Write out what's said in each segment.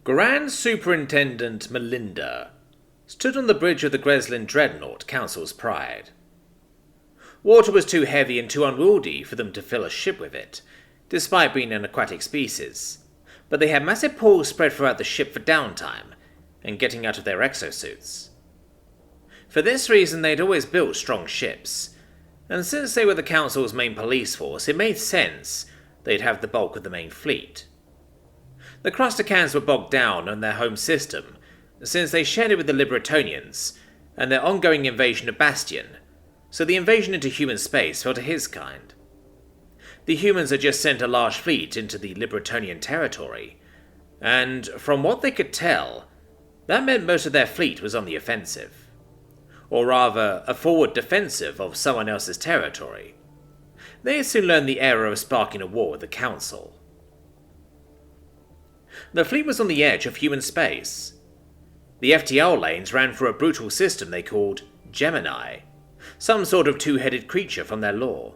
Grand Superintendent Melinda stood on the bridge of the Greslin Dreadnought, Council's pride. Water was too heavy and too unwieldy for them to fill a ship with it, despite being an aquatic species, but they had massive pools spread throughout the ship for downtime and getting out of their exosuits. For this reason, they'd always built strong ships, and since they were the Council's main police force, it made sense they'd have the bulk of the main fleet. The Crustacans were bogged down on their home system, since they shared it with the Libertonians and their ongoing invasion of Bastion, so the invasion into human space fell to his kind. The humans had just sent a large fleet into the Libertonian territory, and from what they could tell, that meant most of their fleet was on the offensive. Or rather, a forward defensive of someone else's territory. They had soon learned the error of sparking a war with the Council. The fleet was on the edge of human space. The FTL lanes ran through a brutal system they called Gemini, some sort of two-headed creature from their lore.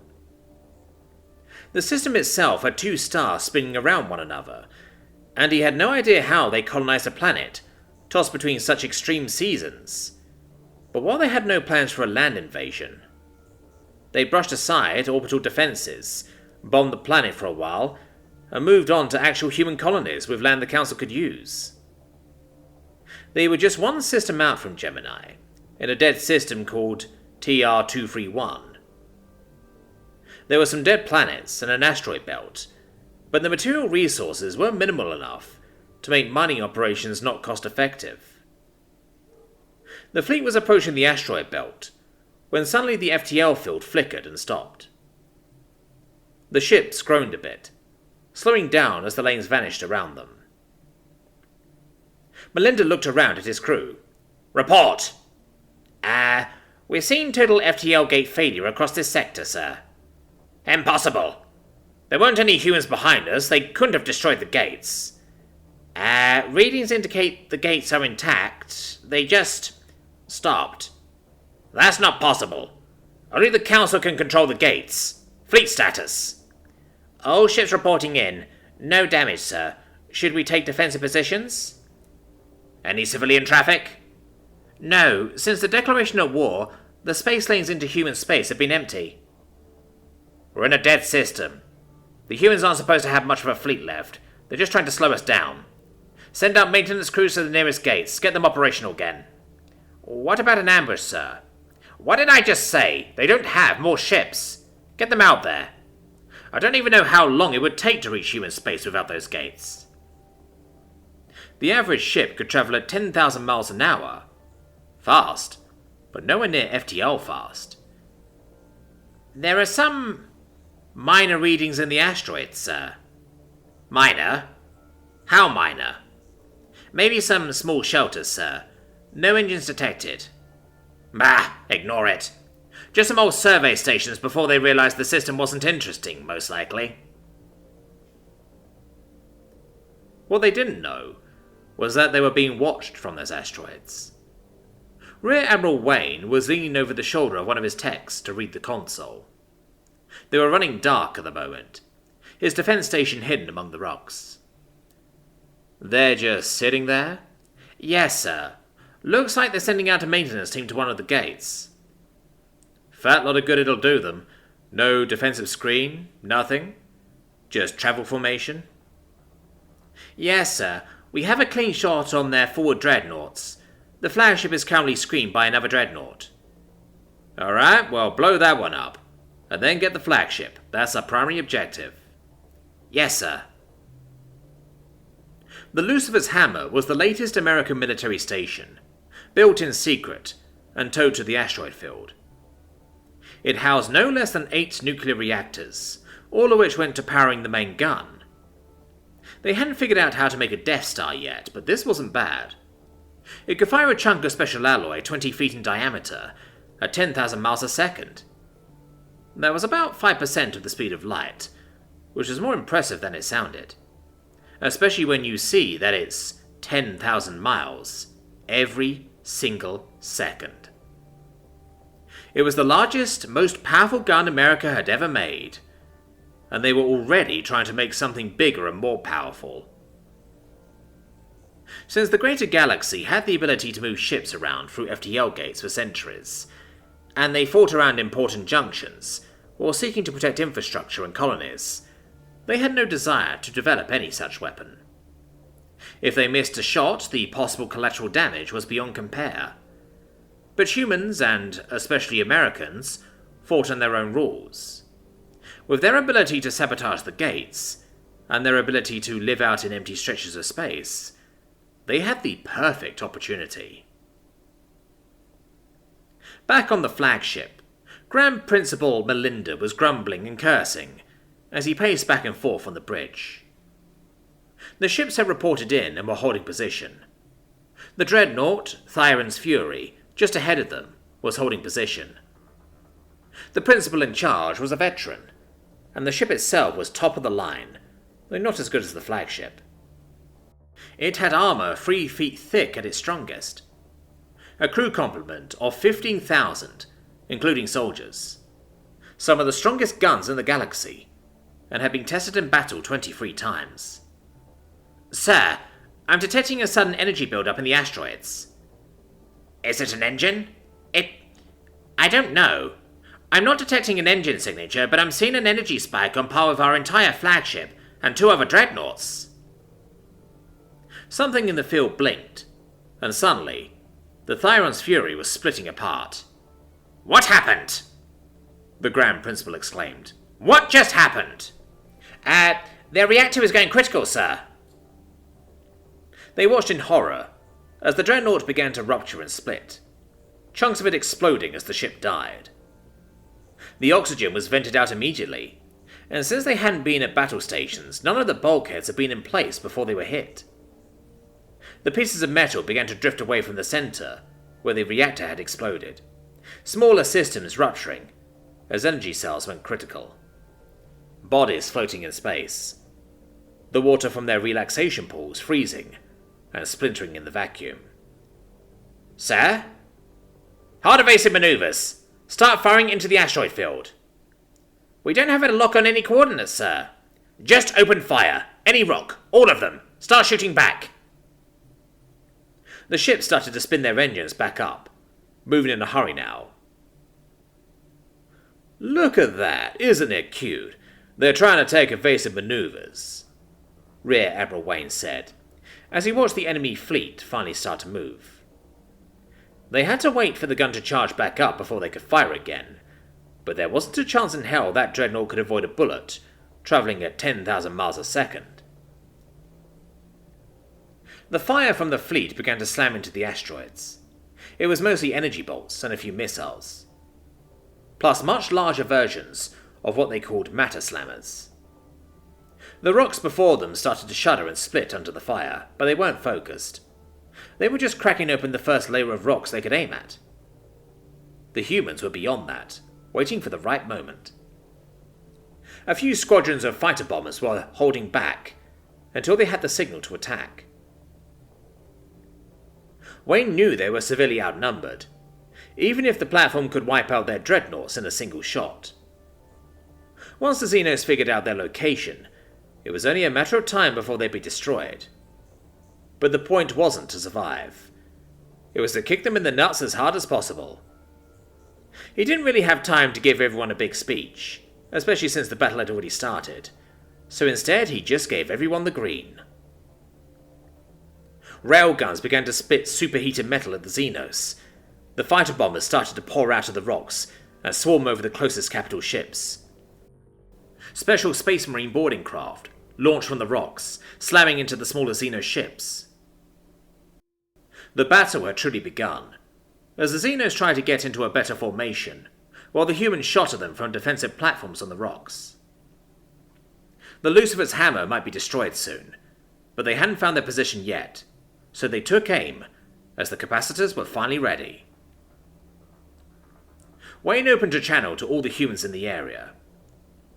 The system itself had two stars spinning around one another, and he had no idea how they colonized a planet, tossed between such extreme seasons. But while they had no plans for a land invasion, they brushed aside orbital defenses, bombed the planet for a while, and moved on to actual human colonies with land the Council could use. They were just one system out from Gemini, in a dead system called TR-231. There were some dead planets and an asteroid belt, but the material resources were minimal enough to make mining operations not cost-effective. The fleet was approaching the asteroid belt, when suddenly the FTL field flickered and stopped. The ships groaned a bit, slowing down as the lanes vanished around them. Melinda looked around at his crew. "Report! We're seeing total FTL gate failure across this sector, sir." "Impossible! There weren't any humans behind us, they couldn't have destroyed the gates." Readings indicate the gates are intact, they just stopped." "That's not possible. Only the Council can control the gates. Fleet status." "All ships reporting in. No damage, sir. Should we take defensive positions?" "Any civilian traffic?" "No. Since the declaration of war, the space lanes into human space have been empty." "We're in a dead system. The humans aren't supposed to have much of a fleet left. They're just trying to slow us down. Send out maintenance crews to the nearest gates. Get them operational again." "What about an ambush, sir?" "What did I just say? They don't have more ships. Get them out there. I don't even know how long it would take to reach human space without those gates." The average ship could travel at 10,000 miles an hour. Fast, but nowhere near FTL fast. "There are some minor readings in the asteroid, sir." "Minor? How minor?" "Maybe some small shelters, sir. No engines detected." "Bah, ignore it. Just some old survey stations before they realized the system wasn't interesting, most likely." What they didn't know was that they were being watched from those asteroids. Rear Admiral Wayne was leaning over the shoulder of one of his techs to read the console. They were running dark at the moment, his defense station hidden among the rocks. "They're just sitting there?" "Yes, sir. Looks like they're sending out a maintenance team to one of the gates." "Fat lot of good it'll do them. No defensive screen, nothing? Just travel formation?" "Yes, sir. We have a clean shot on their forward dreadnoughts. The flagship is currently screened by another dreadnought." "Alright, well blow that one up. And then get the flagship. That's our primary objective." "Yes, sir." The Lucifer's Hammer was the latest American military station, built in secret and towed to the asteroid field. It housed no less than 8 nuclear reactors, all of which went to powering the main gun. They hadn't figured out how to make a Death Star yet, but this wasn't bad. It could fire a chunk of special alloy 20 feet in diameter at 10,000 miles a second. That was about 5% of the speed of light, which was more impressive than it sounded, especially when you see that it's 10,000 miles every single second. It was the largest, most powerful gun America had ever made, and they were already trying to make something bigger and more powerful. Since the greater galaxy had the ability to move ships around through FTL gates for centuries, and they fought around important junctions, or seeking to protect infrastructure and colonies, they had no desire to develop any such weapon. If they missed a shot, the possible collateral damage was beyond compare. But humans, and especially Americans, fought on their own rules. With their ability to sabotage the gates, and their ability to live out in empty stretches of space, they had the perfect opportunity. Back on the flagship, Grand Principal Melinda was grumbling and cursing as he paced back and forth on the bridge. The ships had reported in and were holding position. The dreadnought, Thyron's Fury, just ahead of them, was holding position. The principal in charge was a veteran, and the ship itself was top of the line, though not as good as the flagship. It had armour 3 feet thick at its strongest. A crew complement of 15,000, including soldiers. Some of the strongest guns in the galaxy, and had been tested in battle 23 times. "Sir, I'm detecting a sudden energy build-up in the asteroids." "Is it an engine?" I don't know. I'm not detecting an engine signature, but I'm seeing an energy spike on par with our entire flagship and 2 other dreadnoughts." Something in the field blinked, and suddenly, the Thyron's Fury was splitting apart. "What happened?" the Grand Principal exclaimed. "What just happened?" Their reactor is going critical, sir." They watched in horror as the dreadnought began to rupture and split, chunks of it exploding as the ship died. The oxygen was vented out immediately, and since they hadn't been at battle stations, none of the bulkheads had been in place before they were hit. The pieces of metal began to drift away from the center, where the reactor had exploded, smaller systems rupturing as energy cells went critical. Bodies floating in space, the water from their relaxation pools freezing and splintering in the vacuum. "Sir? Hard evasive maneuvers. Start firing into the asteroid field." "We don't have a lock on any coordinates, sir." "Just open fire. Any rock. All of them. Start shooting back." The ship started to spin their engines back up, moving in a hurry now. "Look at that. Isn't it cute? They're trying to take evasive maneuvers," Rear Admiral Wayne said, as he watched the enemy fleet finally start to move. They had to wait for the gun to charge back up before they could fire again, but there wasn't a chance in hell that dreadnought could avoid a bullet, travelling at 10,000 miles a second. The fire from the fleet began to slam into the asteroids. It was mostly energy bolts and a few missiles, plus much larger versions of what they called matter slammers. The rocks before them started to shudder and split under the fire, but they weren't focused. They were just cracking open the first layer of rocks they could aim at. The humans were beyond that, waiting for the right moment. A few squadrons of fighter bombers were holding back until they had the signal to attack. Wayne knew they were severely outnumbered, even if the platform could wipe out their dreadnoughts in a single shot. Once the Xenos figured out their location, it was only a matter of time before they'd be destroyed. But the point wasn't to survive. It was to kick them in the nuts as hard as possible. He didn't really have time to give everyone a big speech, especially since the battle had already started, so instead he just gave everyone the green. Railguns began to spit superheated metal at the Xenos. The fighter bombers started to pour out of the rocks and swarm over the closest capital ships. Special Space Marine boarding craft launched from the rocks, slamming into the smaller Xenos ships. The battle had truly begun, as the Xenos tried to get into a better formation, while the humans shot at them from defensive platforms on the rocks. The Lucifer's hammer might be destroyed soon, but they hadn't found their position yet, so they took aim as the capacitors were finally ready. Wayne opened a channel to all the humans in the area.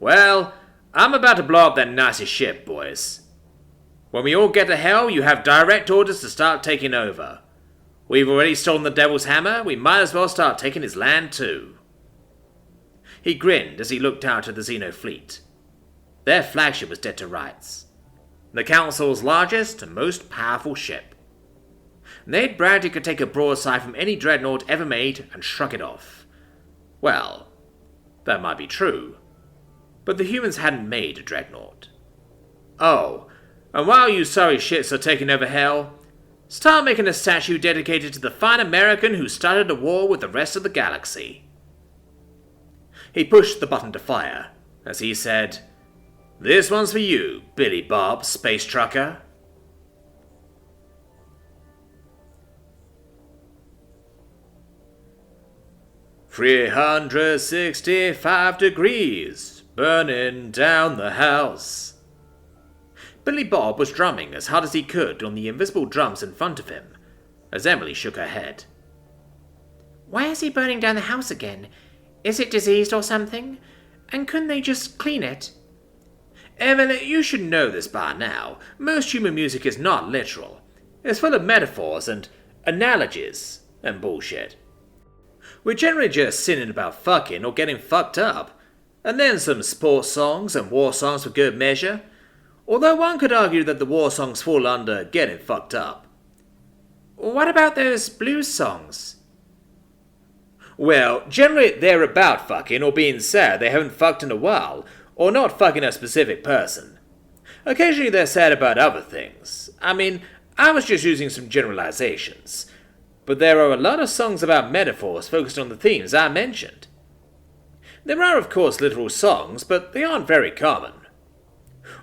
"Well, I'm about to blow up that Nazi ship, boys. When we all get to hell, you have direct orders to start taking over. We've already stolen the Devil's Hammer, we might as well start taking his land too." He grinned as he looked out at the Xeno fleet. Their flagship was dead to rights. The Council's largest and most powerful ship. They'd bragged he could take a broadside from any dreadnought ever made and shrug it off. Well, that might be true, but the humans hadn't made a dreadnought. Oh, and while you sorry shits are taking over hell, start making a statue dedicated to the fine American who started a war with the rest of the galaxy. He pushed the button to fire, as he said, "This one's for you, Billy Bob, space trucker." "365 degrees, burning down the house." Billy Bob was drumming as hard as he could on the invisible drums in front of him, as Emily shook her head. "Why is he burning down the house again? Is it diseased or something? And couldn't they just clean it?" "Emily, you should know this by now. Most human music is not literal. It's full of metaphors and analogies and bullshit. We're generally just sinning about fucking or getting fucked up, and then some sports songs and war songs for good measure. Although one could argue that the war songs fall under getting fucked up." "What about those blues songs?" "Well, generally they're about fucking or being sad they haven't fucked in a while, or not fucking a specific person. Occasionally they're sad about other things. I mean, I was just using some generalizations. But there are a lot of songs about metaphors focused on the themes I mentioned. There are, of course, literal songs, but they aren't very common.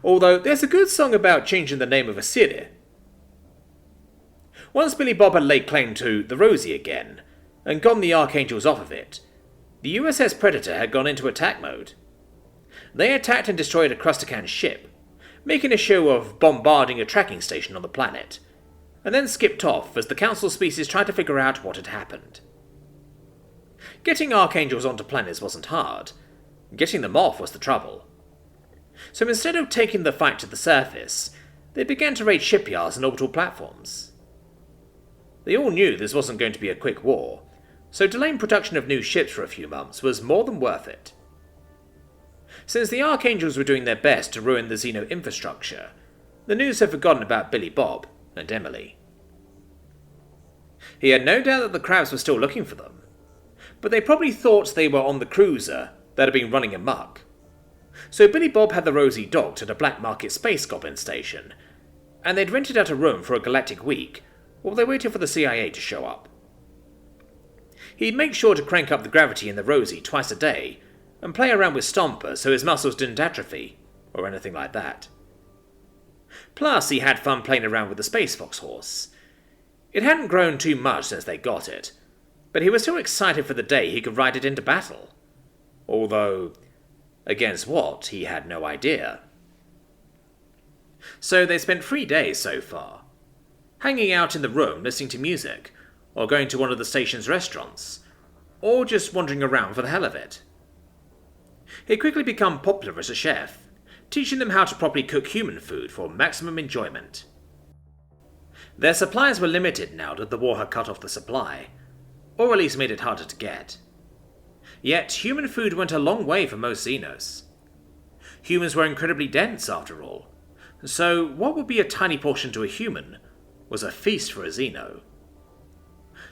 Although there's a good song about changing the name of a city. Once Billy Bob had laid claim to the Rosie again, and gotten the Archangels off of it, the USS Predator had gone into attack mode. They attacked and destroyed a Crustacan ship, making a show of bombarding a tracking station on the planet, and then skipped off as the Council species tried to figure out what had happened. Getting Archangels onto planets wasn't hard. Getting them off was the trouble. So instead of taking the fight to the surface, they began to raid shipyards and orbital platforms. They all knew this wasn't going to be a quick war, so delaying production of new ships for a few months was more than worth it. Since the Archangels were doing their best to ruin the Xeno infrastructure, the news had forgotten about Billy Bob and Emily. He had no doubt that the crabs were still looking for them, but they probably thought they were on the cruiser that had been running amok. So Billy Bob had the Rosie docked at a black market space goblin station, and they'd rented out a room for a galactic week while they waited for the CIA to show up. He'd make sure to crank up the gravity in the Rosie twice a day, and play around with Stomper so his muscles didn't atrophy, or anything like that. Plus, he had fun playing around with the Space Fox horse. It hadn't grown too much since they got it, but he was still excited for the day he could ride it into battle. Although, against what, he had no idea. So they spent 3 days so far, hanging out in the room listening to music, or going to one of the station's restaurants, or just wandering around for the hell of it. He'd quickly become popular as a chef, teaching them how to properly cook human food for maximum enjoyment. Their supplies were limited now that the war had cut off the supply, or at least made it harder to get. Yet human food went a long way for most Xenos. Humans were incredibly dense, after all, so what would be a tiny portion to a human was a feast for a Xeno.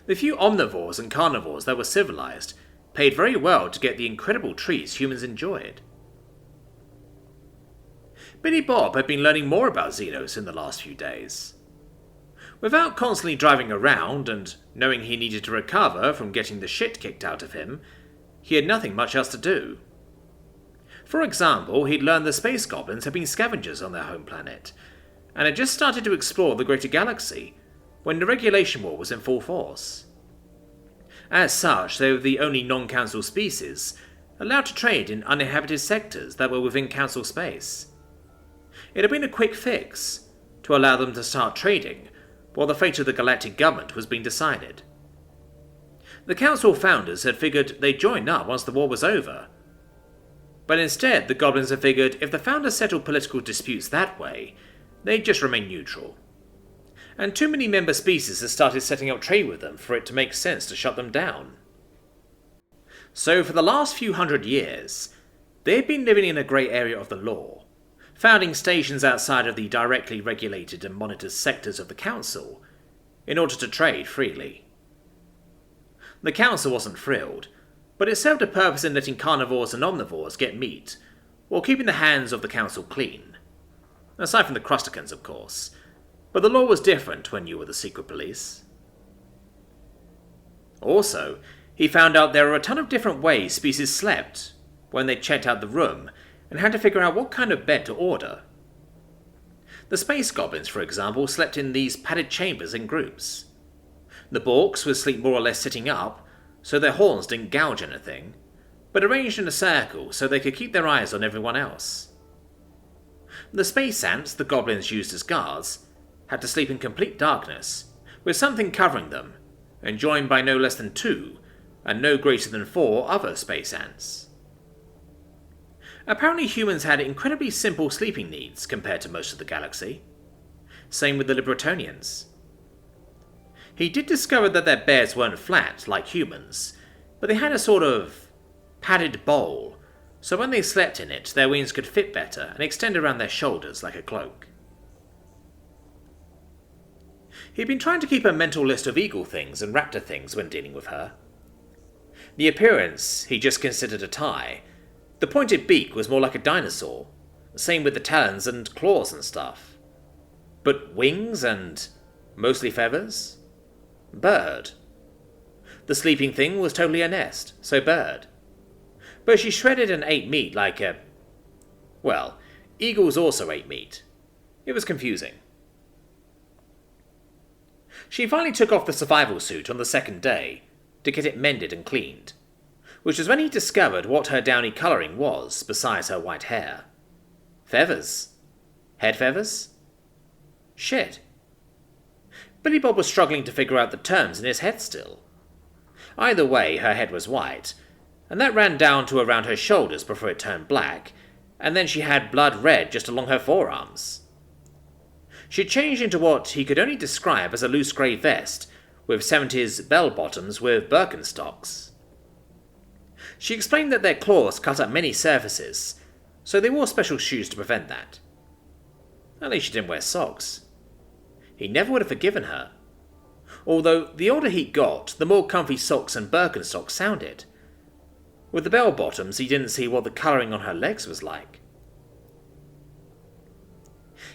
The few omnivores and carnivores that were civilized paid very well to get the incredible treats humans enjoyed. Billy Bob had been learning more about Xenos in the last few days. Without constantly driving around and knowing he needed to recover from getting the shit kicked out of him, he had nothing much else to do. For example, he'd learned the space goblins had been scavengers on their home planet, and had just started to explore the greater galaxy when the regulation war was in full force. As such, they were the only non-council species allowed to trade in uninhabited sectors that were within council space. It had been a quick fix to allow them to start trading while the fate of the galactic government was being decided. The council founders had figured they'd join up once the war was over. But instead, the goblins had figured if the founders settled political disputes that way, they'd just remain neutral. And too many member species had started setting up trade with them for it to make sense to shut them down. So for the last few hundred years, they had been living in a grey area of the law, founding stations outside of the directly regulated and monitored sectors of the council, in order to trade freely. The council wasn't thrilled, but it served a purpose in letting carnivores and omnivores get meat, while keeping the hands of the council clean. Aside from the crusticans, of course, but the law was different when you were the secret police. Also, he found out there were a ton of different ways species slept when they checked out the room, and had to figure out what kind of bed to order. The space goblins, for example, slept in these padded chambers in groups. The Borks would sleep more or less sitting up, so their horns didn't gouge anything, but arranged in a circle so they could keep their eyes on everyone else. The space ants the goblins used as guards had to sleep in complete darkness, with something covering them, and joined by no less than 2, and no greater than 4 other space ants. Apparently humans had incredibly simple sleeping needs compared to most of the galaxy. Same with the Libratonians. He did discover that their beds weren't flat like humans, but they had a sort of padded bowl, so when they slept in it, their wings could fit better and extend around their shoulders like a cloak. He'd been trying to keep a mental list of eagle things and raptor things when dealing with her. The appearance he just considered a tie. The pointed beak was more like a dinosaur, same with the talons and claws and stuff. But wings and mostly feathers? Bird. The sleeping thing was totally a nest, so bird. But she shredded and ate meat like a... Well, eagles also ate meat. It was confusing. She finally took off the survival suit on the second day to get it mended and cleaned, which was when he discovered what her downy colouring was besides her white hair. Feathers. Head feathers? Shit. Billy Bob was struggling to figure out the terms in his head still. Either way, her head was white, and that ran down to around her shoulders before it turned black, and then she had blood red just along her forearms. She changed into what he could only describe as a loose grey vest, with 70s bell-bottoms with Birkenstocks. She explained that their claws cut up many surfaces, so they wore special shoes to prevent that. At least she didn't wear socks. He never would have forgiven her. Although, the older he got, the more comfy socks and Birkenstocks sounded. With the bell-bottoms, he didn't see what the colouring on her legs was like.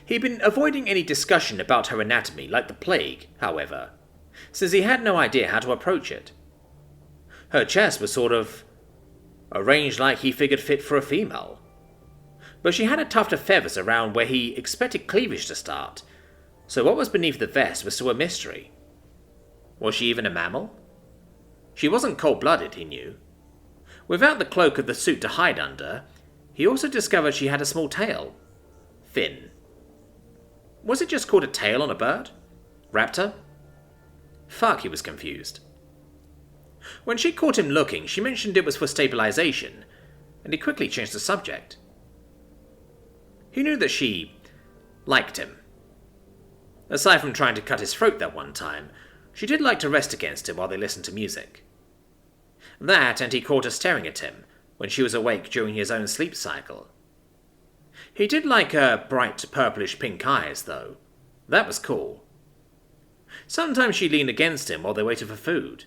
He'd been avoiding any discussion about her anatomy like the plague, however, since he had no idea how to approach it. Her chest was sort of arranged like he figured fit for a female. But she had a tuft of feathers around where he expected cleavage to start, so what was beneath the vest was still a mystery. Was she even a mammal? She wasn't cold-blooded, he knew. Without the cloak of the suit to hide under, he also discovered she had a small tail. Fin. Was it just called a tail on a bird? Raptor? Fuck, he was confused. When she caught him looking, she mentioned it was for stabilization, and he quickly changed the subject. He knew that she liked him. Aside from trying to cut his throat that one time, she did like to rest against him while they listened to music. That, and he caught her staring at him when she was awake during his own sleep cycle. He did like her bright purplish-pink eyes, though. That was cool. Sometimes she leaned against him while they waited for food.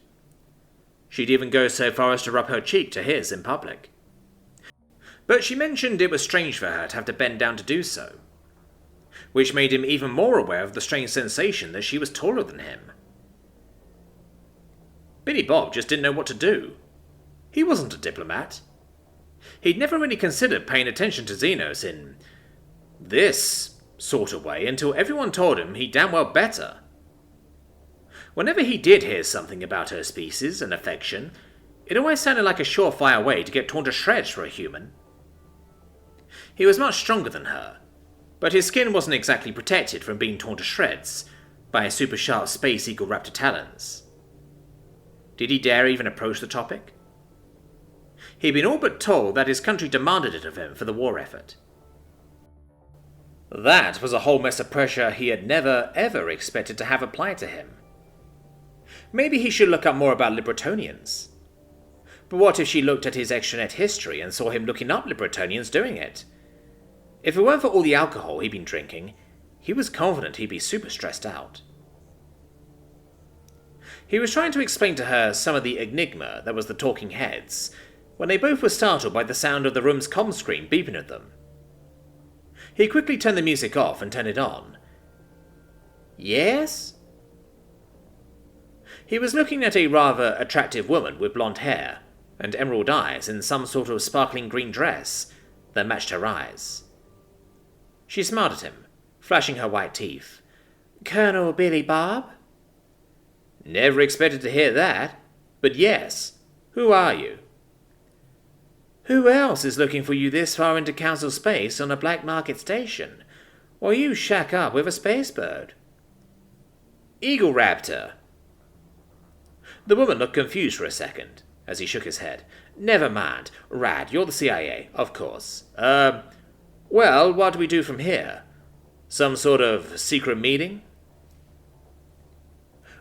She'd even go so far as to rub her cheek to his in public. But she mentioned it was strange for her to have to bend down to do so, which made him even more aware of the strange sensation that she was taller than him. Billy Bob just didn't know what to do. He wasn't a diplomat. He'd never really considered paying attention to Xenos in this sort of way until everyone told him he damn well better. Whenever he did hear something about her species and affection, it always sounded like a surefire way to get torn to shreds for a human. He was much stronger than her, but his skin wasn't exactly protected from being torn to shreds by super sharp space eagle raptor talons. Did he dare even approach the topic? He'd been all but told that his country demanded it of him for the war effort. That was a whole mess of pressure he had never, ever expected to have applied to him. Maybe he should look up more about Libratonians. But what if she looked at his extranet history and saw him looking up Libratonians doing it? If it weren't for all the alcohol he'd been drinking, he was confident he'd be super stressed out. He was trying to explain to her some of the enigma that was the talking heads, when they both were startled by the sound of the room's comm screen beeping at them. He quickly turned the music off and turned it on. Yes? He was looking at a rather attractive woman with blonde hair and emerald eyes in some sort of sparkling green dress that matched her eyes. She smiled at him, flashing her white teeth. Colonel Billy Bob? Never expected to hear that, but yes. Who are you? Who else is looking for you this far into council space on a black market station, while you shack up with a space bird? Eagle Raptor. The woman looked confused for a second, as he shook his head. Never mind. Rad, you're the CIA, of course. Well, what do we do from here? Some sort of secret meeting?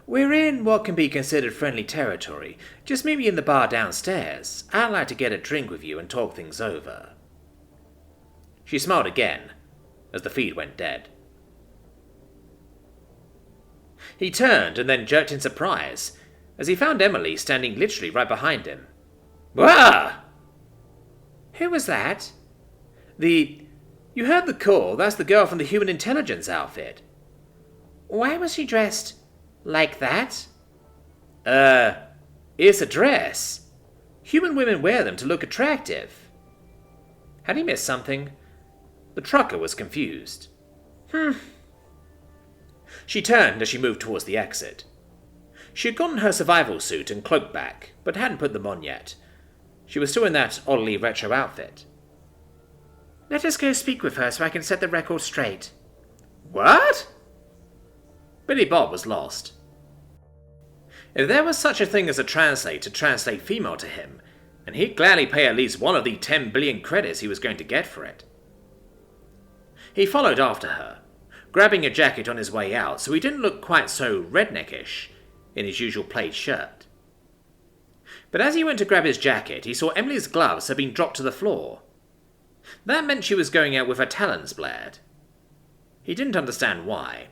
We're in what can be considered friendly territory. Just meet me in the bar downstairs. I'd like to get a drink with you and talk things over. She smiled again, as the feed went dead. He turned and then jerked in surprise, as he found Emily standing literally right behind him. Wah! Who was that? You heard the call. That's the girl from the human intelligence outfit. Why was she dressed like that? It's a dress. Human women wear them to look attractive. Had he missed something? The trucker was confused. She turned as she moved towards the exit. She had gotten her survival suit and cloak back, but hadn't put them on yet. She was still in that oddly retro outfit. Let us go speak with her so I can set the record straight. What? Billy Bob was lost. If there was such a thing as a translate to translate female to him, and he'd gladly pay at least one of the 10 billion credits he was going to get for it. He followed after her, grabbing a jacket on his way out so he didn't look quite so redneckish in his usual plaid shirt. But as he went to grab his jacket, he saw Emily's gloves had been dropped to the floor. That meant she was going out with her talons blared. He didn't understand why,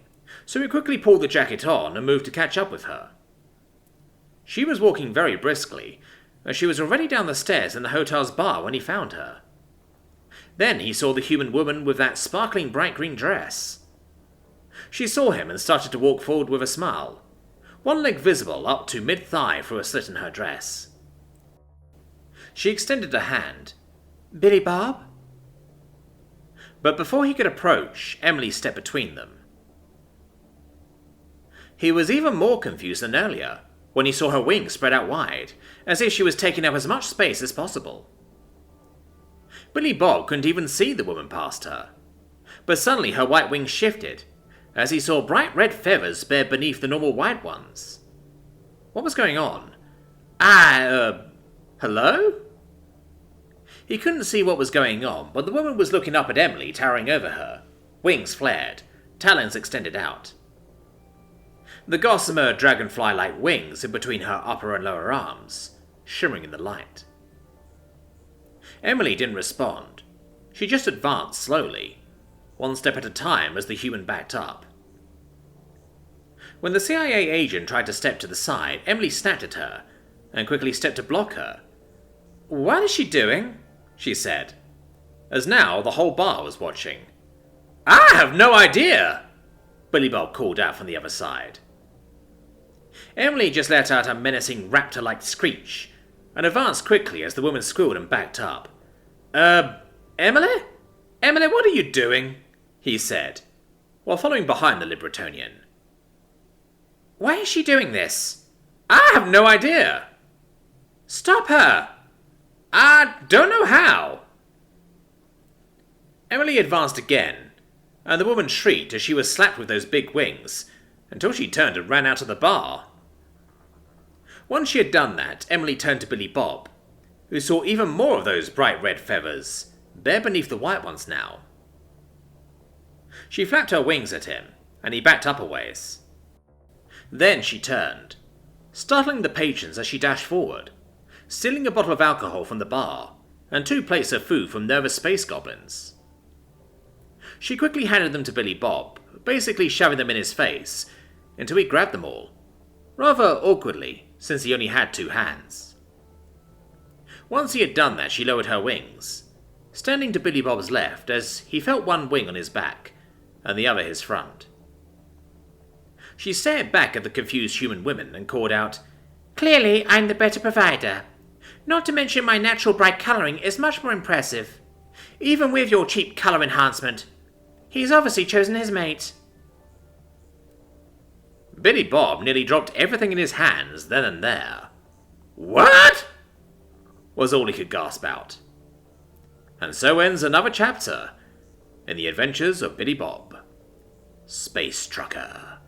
so he quickly pulled the jacket on and moved to catch up with her. She was walking very briskly, as she was already down the stairs in the hotel's bar when he found her. Then he saw the human woman with that sparkling bright green dress. She saw him and started to walk forward with a smile, one leg visible up to mid-thigh through a slit in her dress. She extended a hand. Billy Bob? But before he could approach, Emily stepped between them. He was even more confused than earlier, when he saw her wings spread out wide, as if she was taking up as much space as possible. Billy Bob couldn't even see the woman past her, but suddenly her white wings shifted, as he saw bright red feathers bare beneath the normal white ones. What was going on? Hello? He couldn't see what was going on, but the woman was looking up at Emily, towering over her, wings flared, talons extended out. The gossamer dragonfly-like wings in between her upper and lower arms, shimmering in the light. Emily didn't respond. She just advanced slowly, one step at a time as the human backed up. When the CIA agent tried to step to the side, Emily snapped at her and quickly stepped to block her. What is she doing? She said, as now the whole bar was watching. I have no idea, Billy Bob called out from the other side. Emily just let out a menacing raptor-like screech and advanced quickly as the woman squealed and backed up. Emily? Emily, what are you doing? He said, while following behind the Libertonian. Why is she doing this? I have no idea. Stop her! I don't know how. Emily advanced again, and the woman shrieked as she was slapped with those big wings, until she turned and ran out of the bar. Once she had done that, Emily turned to Billy Bob, who saw even more of those bright red feathers, bare beneath the white ones now. She flapped her wings at him, and he backed up a ways. Then she turned, startling the patrons as she dashed forward, stealing a bottle of alcohol from the bar, and 2 plates of food from nervous space goblins. She quickly handed them to Billy Bob, basically shoving them in his face, until he grabbed them all. rather awkwardly, since he only had 2 hands. Once he had done that, she lowered her wings, standing to Billy Bob's left as he felt one wing on his back and the other his front. She stared back at the confused human women and called out, "Clearly, I'm the better provider. Not to mention my natural bright colouring is much more impressive. Even with your cheap colour enhancement, he's obviously chosen his mate." Billy Bob nearly dropped everything in his hands then and there. "What?" was all he could gasp out. And so ends another chapter in the adventures of Billy Bob, Space Trucker.